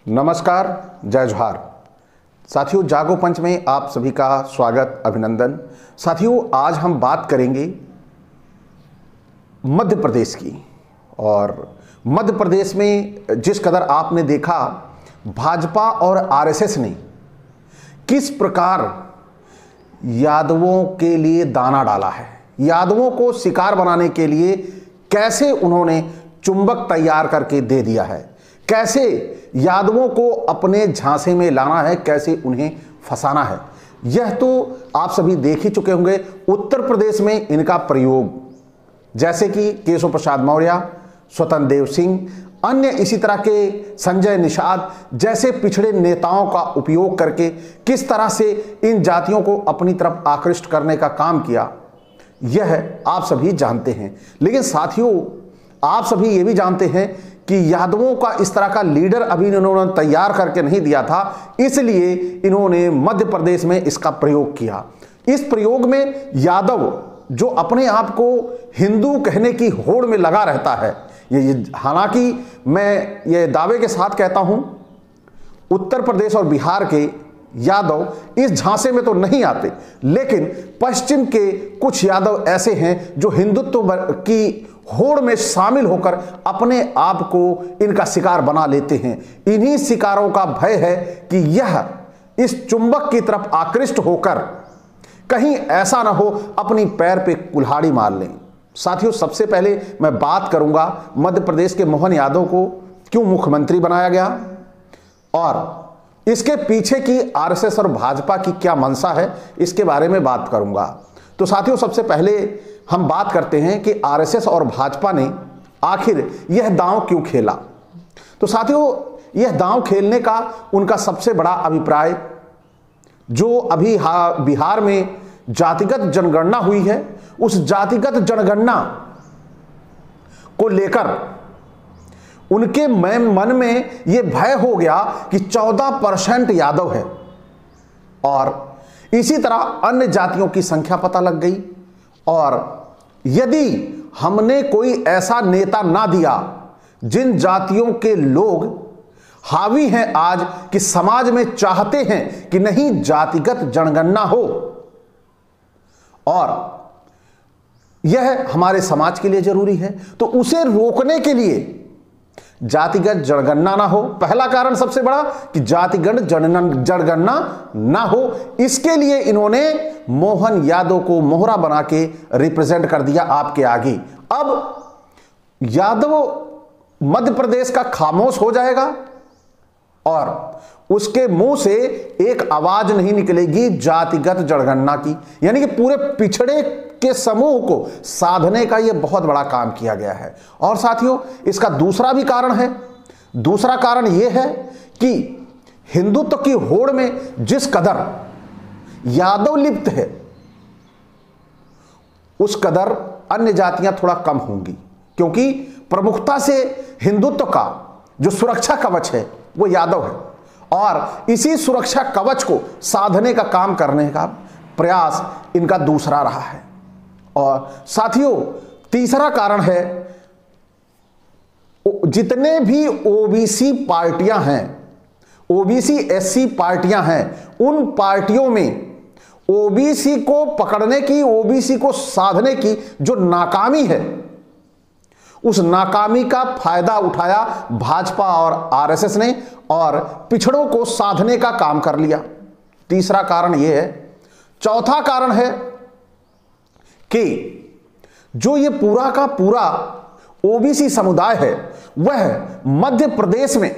नमस्कार, जय जोहार। साथियों, जागो पंच में आप सभी का स्वागत, अभिनंदन। साथियों, आज हम बात करेंगे मध्य प्रदेश की। और मध्य प्रदेश में जिस कदर आपने देखा, भाजपा और आरएसएस ने किस प्रकार यादवों के लिए दाना डाला है, यादवों को शिकार बनाने के लिए कैसे उन्होंने चुंबक तैयार करके दे दिया है, कैसे यादवों को अपने झांसे में लाना है, कैसे उन्हें फंसाना है, यह तो आप सभी देख ही चुके होंगे। उत्तर प्रदेश में इनका प्रयोग, जैसे कि केशव प्रसाद मौर्य, स्वतंत्र देव सिंह, अन्य इसी तरह के संजय निषाद जैसे पिछड़े नेताओं का उपयोग करके किस तरह से इन जातियों को अपनी तरफ आकृष्ट करने का काम किया, यह आप सभी जानते हैं। लेकिन साथियों, आप सभी ये भी जानते हैं कि यादवों का इस तरह का लीडर अभी इन्होंने तैयार करके नहीं दिया था, इसलिए इन्होंने मध्य प्रदेश में इसका प्रयोग किया। इस प्रयोग में यादव जो अपने आप को हिंदू कहने की होड़ में लगा रहता है, ये हालांकि मैं ये दावे के साथ कहता हूं, उत्तर प्रदेश और बिहार के यादव इस झांसे में तो नहीं आते, लेकिन पश्चिम के कुछ यादव ऐसे हैं जो हिंदुत्व की होड़ में शामिल होकर अपने आप को इनका शिकार बना लेते हैं। इन्हीं शिकारों का भय है कि यह इस चुंबक की तरफ आकृष्ट होकर कहीं ऐसा ना हो अपनी पैर पे कुल्हाड़ी मार लें। साथियों, सबसे पहले मैं बात करूंगा मध्य प्रदेश के मोहन यादव को क्यों मुख्यमंत्री बनाया गया और इसके पीछे की आरएसएस और भाजपा की क्या मंशा है, इसके बारे में बात करूंगा। तो साथियों, सबसे पहले हम बात करते हैं कि आरएसएस और भाजपा ने आखिर यह दांव क्यों खेला। तो साथियों, यह दांव खेलने का उनका सबसे बड़ा अभिप्राय, जो अभी बिहार में जातिगत जनगणना हुई है, उस जातिगत जनगणना को लेकर उनके मन में यह भय हो गया कि 14% यादव है और इसी तरह अन्य जातियों की संख्या पता लग गई। और यदि हमने कोई ऐसा नेता ना दिया जिन जातियों के लोग हावी हैं आज कि समाज में चाहते हैं कि नहीं जातिगत जनगणना हो और यह हमारे समाज के लिए जरूरी है, तो उसे रोकने के लिए जातिगत जनगणना ना हो। पहला कारण सबसे बड़ा कि जातिगत जनगणना ना हो, इसके लिए इन्होंने मोहन यादव को मोहरा बना के रिप्रेजेंट कर दिया आपके आगे। अब यादव मध्य प्रदेश का खामोश हो जाएगा और उसके मुंह से एक आवाज नहीं निकलेगी जातिगत जनगणना की, यानी कि पूरे पिछड़े के समूह को साधने का यह बहुत बड़ा काम किया गया है। और साथियों, इसका दूसरा भी कारण है। दूसरा कारण यह है कि हिंदुत्व की होड़ में जिस कदर यादव लिप्त है, उस कदर अन्य जातियां थोड़ा कम होंगी, क्योंकि प्रमुखता से हिंदुत्व का जो सुरक्षा कवच है वो यादव है और इसी सुरक्षा कवच को साधने का काम करने का प्रयास इनका दूसरा रहा है। और साथियों, तीसरा कारण है, जितने भी ओबीसी पार्टियां हैं, ओबीसी एससी पार्टियां हैं, उन पार्टियों में ओबीसी को पकड़ने की, ओबीसी को साधने की जो नाकामी है, उस नाकामी का फायदा उठाया भाजपा और आरएसएस ने और पिछड़ों को साधने का काम कर लिया। तीसरा कारण यह है। चौथा कारण है कि जो ये पूरा का पूरा ओबीसी समुदाय है, वह मध्य प्रदेश में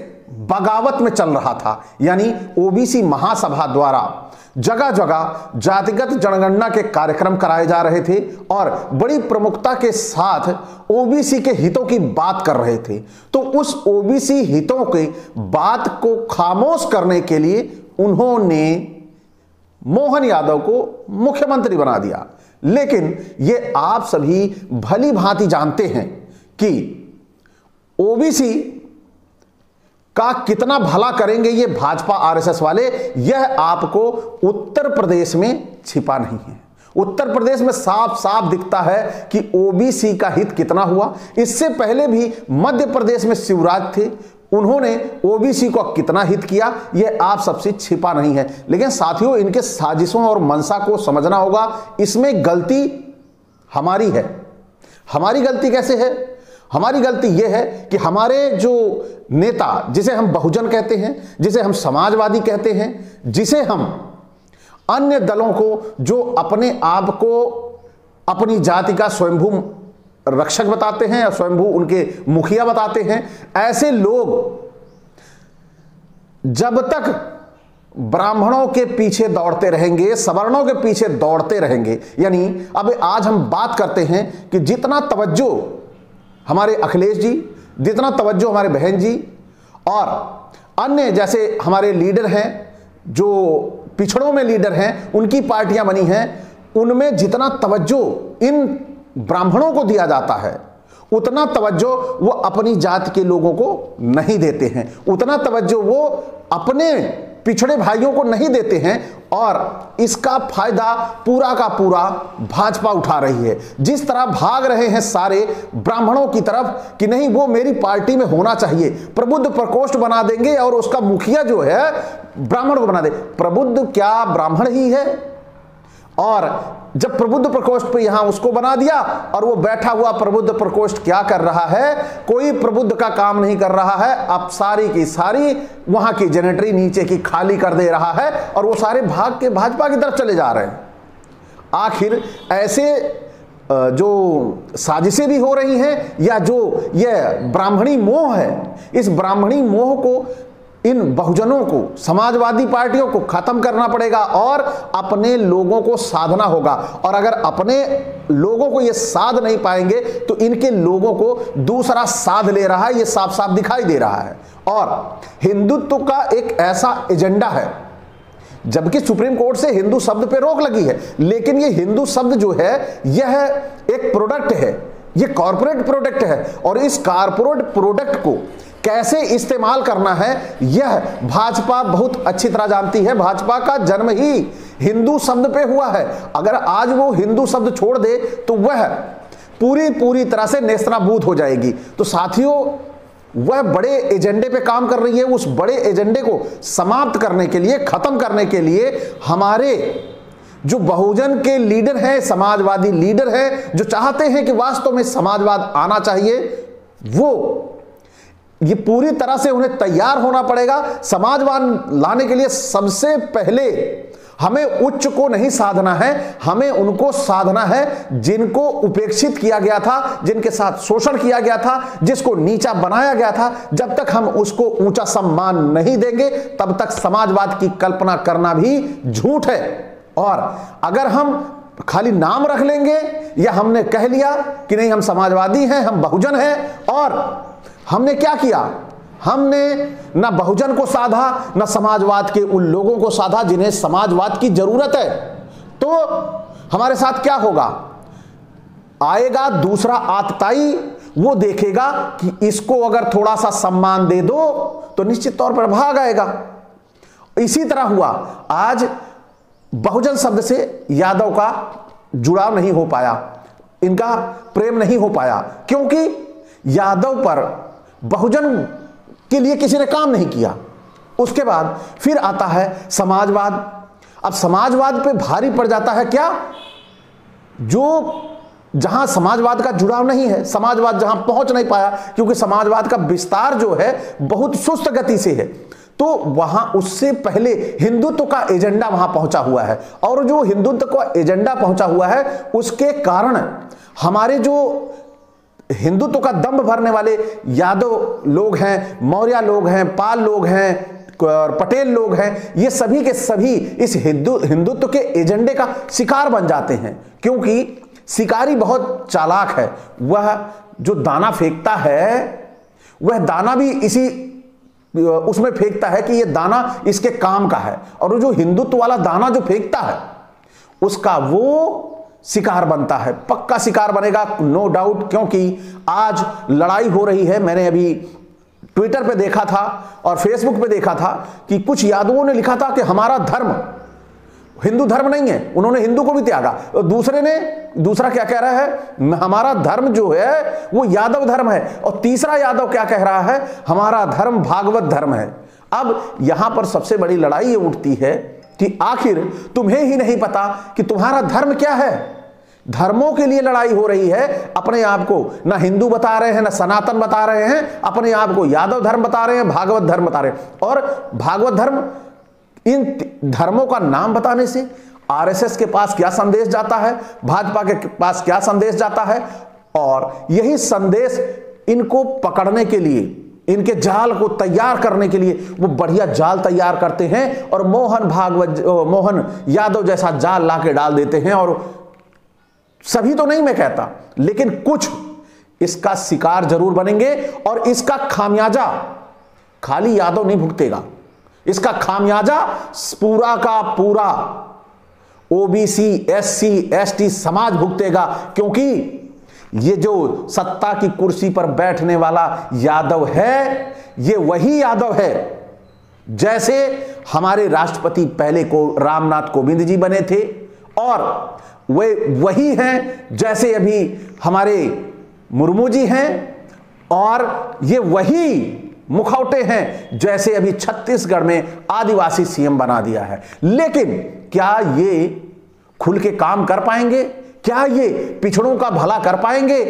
बगावत में चल रहा था, यानी ओबीसी महासभा द्वारा जगह जगह जातिगत जनगणना के कार्यक्रम कराए जा रहे थे और बड़ी प्रमुखता के साथ ओबीसी के हितों की बात कर रहे थे। तो उस ओबीसी हितों के बात को खामोश करने के लिए उन्होंने मोहन यादव को मुख्यमंत्री बना दिया। लेकिन ये आप सभी भली भांति जानते हैं कि ओबीसी का कितना भला करेंगे ये भाजपा आरएसएस वाले, यह आपको उत्तर प्रदेश में छिपा नहीं है। उत्तर प्रदेश में साफ साफ दिखता है कि ओबीसी का हित कितना हुआ। इससे पहले भी मध्य प्रदेश में शिवराज थे, उन्होंने ओबीसी को कितना हित किया यह आप सबसे छिपा नहीं है। लेकिन साथियों, इनके साजिशों और मंशा को समझना होगा। इसमें गलती हमारी है। हमारी गलती कैसे है? हमारी गलती यह है कि हमारे जो नेता, जिसे हम बहुजन कहते हैं, जिसे हम समाजवादी कहते हैं, जिसे हम अन्य दलों को जो अपने आप को अपनी जाति का स्वयंभू रक्षक बताते हैं या स्वयंभू उनके मुखिया बताते हैं, ऐसे लोग जब तक ब्राह्मणों के पीछे दौड़ते रहेंगे, सवर्णों के पीछे दौड़ते रहेंगे, यानी अब आज हम बात करते हैं कि जितना तवज्जो हमारे अखिलेश जी, जितना तवज्जो हमारे बहन जी और अन्य जैसे हमारे लीडर हैं, जो पिछड़ों में लीडर हैं, उनकी पार्टियां बनी हैं, उनमें जितना तवज्जो इन ब्राह्मणों को दिया जाता है, उतना तवज्जो वो अपनी जाति के लोगों को नहीं देते हैं, उतना तवज्जो वो अपने पिछड़े भाइयों को नहीं देते हैं। और इसका फायदा पूरा का पूरा भाजपा उठा रही है। जिस तरह भाग रहे हैं सारे ब्राह्मणों की तरफ कि नहीं, वो मेरी पार्टी में होना चाहिए, प्रबुद्ध प्रकोष्ठ बना देंगे और उसका मुखिया जो है ब्राह्मण को बना दे। प्रबुद्ध क्या ब्राह्मण ही है? और जब प्रबुद्ध प्रकोष्ठ पे यहां उसको बना दिया और वो बैठा हुआ प्रबुद्ध प्रकोष्ठ क्या कर रहा है? कोई प्रबुद्ध का काम नहीं कर रहा है। अब सारी की सारी वहां की जेनेटरी नीचे की खाली कर दे रहा है और वो सारे भाग के भाजपा की तरफ चले जा रहे हैं। आखिर ऐसे जो साजिशें भी हो रही हैं या जो ये ब्राह्मणी मोह है, इस ब्राह्मणी मोह को इन बहुजनों को, समाजवादी पार्टियों को खत्म करना पड़ेगा और अपने लोगों को साधना होगा। और अगर अपने लोगों को ये साध नहीं पाएंगे तो इनके लोगों को दूसरा साध ले रहा है, ये साफ साफ दिखाई दे रहा है। और हिंदुत्व का एक ऐसा एजेंडा है, जबकि सुप्रीम कोर्ट से हिंदू शब्द पे रोक लगी है, लेकिन ये हिंदू शब्द जो है यह एक प्रोडक्ट है, ये कॉर्पोरेट प्रोडक्ट है। और इस कॉर्पोरेट प्रोडक्ट को कैसे इस्तेमाल करना है यह भाजपा बहुत अच्छी तरह जानती है। भाजपा का जन्म ही हिंदू शब्द पे हुआ है। अगर आज वो हिंदू शब्द छोड़ दे तो वह पूरी तरह से नेस्तनाबूद हो जाएगी। तो साथियों, वह बड़े एजेंडे पे काम कर रही है। उस बड़े एजेंडे को समाप्त करने के लिए, खत्म करने के लिए हमारे जो बहुजन के लीडर हैं, समाजवादी लीडर हैं, जो चाहते हैं कि वास्तव में समाजवाद आना चाहिए, वो ये पूरी तरह से उन्हें तैयार होना पड़ेगा। समाजवाद लाने के लिए सबसे पहले हमें उच्च को नहीं साधना है, हमें उनको साधना है जिनको उपेक्षित किया गया था, जिनके साथ शोषण किया गया था, जिसको नीचा बनाया गया था। जब तक हम उसको ऊंचा सम्मान नहीं देंगे तब तक समाजवाद की कल्पना करना भी झूठ है। और अगर हम खाली नाम रख लेंगे या हमने कह लिया कि नहीं हम समाजवादी हैं, हम बहुजन हैं, और हमने क्या किया? हमने ना बहुजन को साधा, ना समाजवाद के उन लोगों को साधा जिन्हें समाजवाद की जरूरत है, तो हमारे साथ क्या होगा? आएगा दूसरा आतताई, वो देखेगा कि इसको अगर थोड़ा सा सम्मान दे दो तो निश्चित तौर पर भाग आएगा। इसी तरह हुआ। आज बहुजन शब्द से यादव का जुड़ाव नहीं हो पाया, इनका प्रेम नहीं हो पाया, क्योंकि यादव पर बहुजन के लिए किसी ने काम नहीं किया। उसके बाद फिर आता है समाजवाद। अब समाजवाद पे भारी पड़ जाता है क्या? जो जहां समाजवाद का जुड़ाव नहीं है, समाजवाद जहां पहुंच नहीं पाया, क्योंकि समाजवाद का विस्तार जो है बहुत सुस्त गति से है, तो वहां उससे पहले हिंदुत्व का एजेंडा वहां पहुंचा हुआ है। और जो हिंदुत्व का एजेंडा पहुंचा हुआ है उसके कारण हमारे जो हिंदुत्व का दंभ भरने वाले यादव लोग हैं, मौर्य लोग हैं, पाल लोग हैं और पटेल लोग हैं, ये सभी के सभी इस हिंदुत्व के एजेंडे का शिकार बन जाते हैं। क्योंकि शिकारी बहुत चालाक है, वह जो दाना फेंकता है वह दाना भी इसी उसमें फेंकता है कि यह दाना इसके काम का है, और जो हिंदुत्व वाला दाना जो फेंकता है उसका वो शिकार बनता है, पक्का शिकार बनेगा, नो डाउट। क्योंकि आज लड़ाई हो रही है। मैंने अभी ट्विटर पे देखा था और फेसबुक पे देखा था कि कुछ यादवों ने लिखा था कि हमारा धर्म हिंदू धर्म नहीं है, उन्होंने हिंदू को भी त्यागा। और दूसरा क्या कह रहा है, हमारा धर्म जो है वो यादव धर्म है। और तीसरा यादव क्या कह रहा है, हमारा धर्म भागवत धर्म है। अब यहां पर सबसे बड़ी लड़ाई ये उठती है कि आखिर तुम्हें ही नहीं पता कि तुम्हारा धर्म क्या है। धर्मों के लिए लड़ाई हो रही है, अपने आप को ना हिंदू बता रहे हैं, ना सनातन बता रहे हैं, अपने आप को यादव धर्म बता रहे हैं, भागवत धर्म बता रहे हैं। और भागवत धर्म, इन धर्मों का नाम बताने से आरएसएस के पास क्या संदेश जाता है, भाजपा के पास क्या संदेश जाता है, और यही संदेश इनको पकड़ने के लिए, इनके जाल को तैयार करने के लिए वो बढ़िया जाल तैयार करते हैं और मोहन यादव जैसा जाल लाके डाल देते हैं। और सभी तो नहीं मैं कहता, लेकिन कुछ इसका शिकार जरूर बनेंगे और इसका खामियाजा खाली यादव नहीं भुगतेगा, इसका खामियाजा पूरा का पूरा ओबीसी, एससी, एसटी समाज भुगतेगा। क्योंकि ये जो सत्ता की कुर्सी पर बैठने वाला यादव है, ये वही यादव है जैसे हमारे राष्ट्रपति पहले को रामनाथ कोविंद जी बने थे, और वे वही हैं जैसे अभी हमारे मुर्मू जी हैं, और ये वही मुखौटे हैं जैसे अभी छत्तीसगढ़ में आदिवासी सीएम बना दिया है। लेकिन क्या ये खुल के काम कर पाएंगे? क्या ये पिछड़ों का भला कर पाएंगे?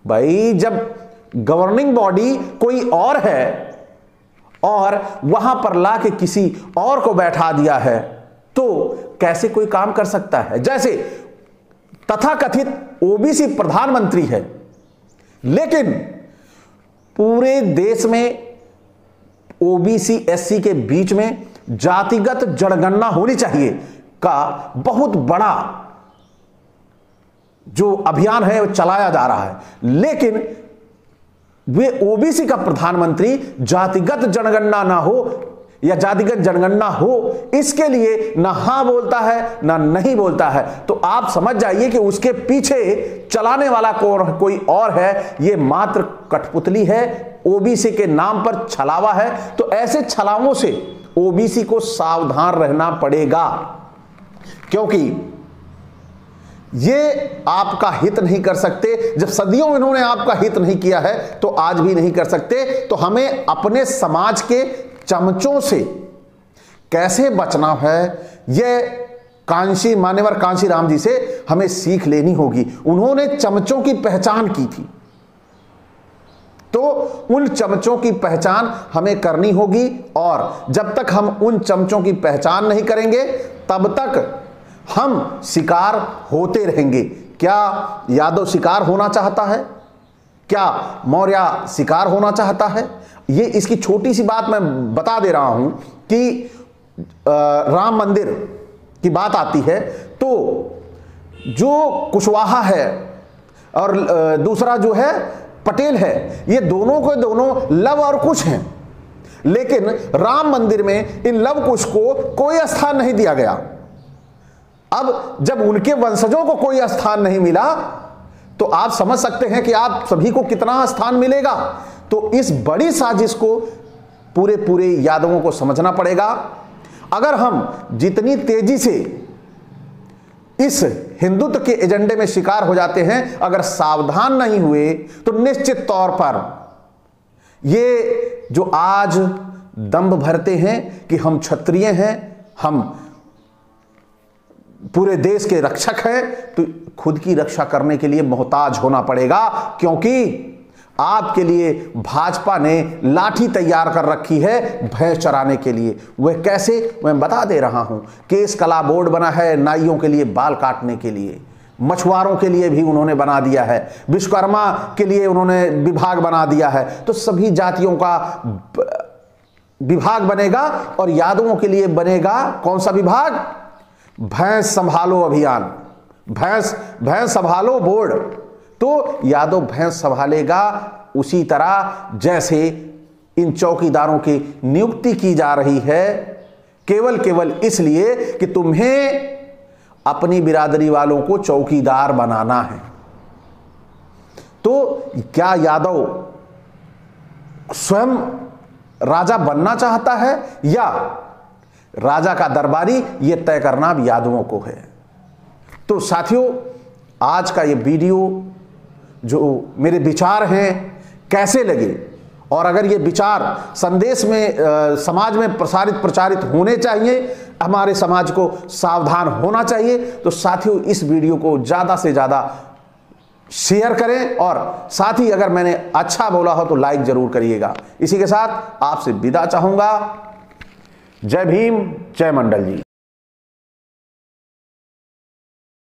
भाई, जब गवर्निंग बॉडी कोई और है और वहां पर लाके किसी और को बैठा दिया है, तो कैसे कोई काम कर सकता है? जैसे तथाकथित ओबीसी प्रधानमंत्री है, लेकिन पूरे देश में ओबीसी एससी के बीच में जातिगत जनगणना होनी चाहिए का बहुत बड़ा जो अभियान है वो चलाया जा रहा है। लेकिन वे ओबीसी का प्रधानमंत्री जातिगत जनगणना ना हो या जातिगत जनगणना हो, इसके लिए ना हां बोलता है ना नहीं बोलता है। तो आप समझ जाइए कि उसके पीछे चलाने वाला कोई और है, ये मात्र कठपुतली है, ओबीसी के नाम पर छलावा है। तो ऐसे छलावों से ओबीसी को सावधान रहना पड़ेगा, क्योंकि ये आपका हित नहीं कर सकते। जब सदियों इन्होंने आपका हित नहीं किया है तो आज भी नहीं कर सकते। तो हमें अपने समाज के चमचों से कैसे बचना है, यह मान्यवर कांशी राम जी से हमें सीख लेनी होगी। उन्होंने चमचों की पहचान की थी, तो उन चमचों की पहचान हमें करनी होगी। और जब तक हम उन चमचों की पहचान नहीं करेंगे, तब तक हम शिकार होते रहेंगे। क्या यादव शिकार होना चाहता है? क्या मौर्य शिकार होना चाहता है? ये इसकी छोटी सी बात मैं बता दे रहा हूं कि राम मंदिर की बात आती है तो जो कुशवाहा है और दूसरा जो है पटेल है, ये दोनों के दोनों लव और कुश हैं। लेकिन राम मंदिर में इन लव कुश को कोई स्थान नहीं दिया गया। अब जब उनके वंशजों को कोई स्थान नहीं मिला, तो आप समझ सकते हैं कि आप सभी को कितना स्थान मिलेगा। तो इस बड़ी साजिश को पूरे यादवों को समझना पड़ेगा। अगर हम जितनी तेजी से इस हिंदुत्व के एजेंडे में शिकार हो जाते हैं, अगर सावधान नहीं हुए, तो निश्चित तौर पर ये जो आज दंभ भरते हैं कि हम क्षत्रिय हैं, हम पूरे देश के रक्षक हैं, तो खुद की रक्षा करने के लिए मोहताज होना पड़ेगा। क्योंकि आपके लिए भाजपा ने लाठी तैयार कर रखी है भैंस चराने के लिए। वह कैसे, मैं बता दे रहा हूं। केस कला बोर्ड बना है नाइयों के लिए बाल काटने के लिए, मछुआरों के लिए भी उन्होंने बना दिया है, विश्वकर्मा के लिए उन्होंने विभाग बना दिया है। तो सभी जातियों का विभाग बनेगा और यादवों के लिए बनेगा कौन सा विभाग? भैंस संभालो अभियान, भैंस संभालो बोर्ड। तो यादव भैंस संभालेगा उसी तरह जैसे इन चौकीदारों की नियुक्ति की जा रही है, केवल इसलिए कि तुम्हें अपनी बिरादरी वालों को चौकीदार बनाना है। तो क्या यादव स्वयं राजा बनना चाहता है, या राजा का दरबारी, ये तय करना अब यादवों को है। तो साथियों, आज का ये वीडियो जो मेरे विचार हैं कैसे लगे, और अगर ये विचार संदेश में समाज में प्रचारित होने चाहिए, हमारे समाज को सावधान होना चाहिए, तो साथियों इस वीडियो को ज़्यादा से ज़्यादा शेयर करें, और साथ ही अगर मैंने अच्छा बोला हो तो लाइक जरूर करिएगा। इसी के साथ आपसे विदा चाहूँगा। जय भीम, जय मंडल जी।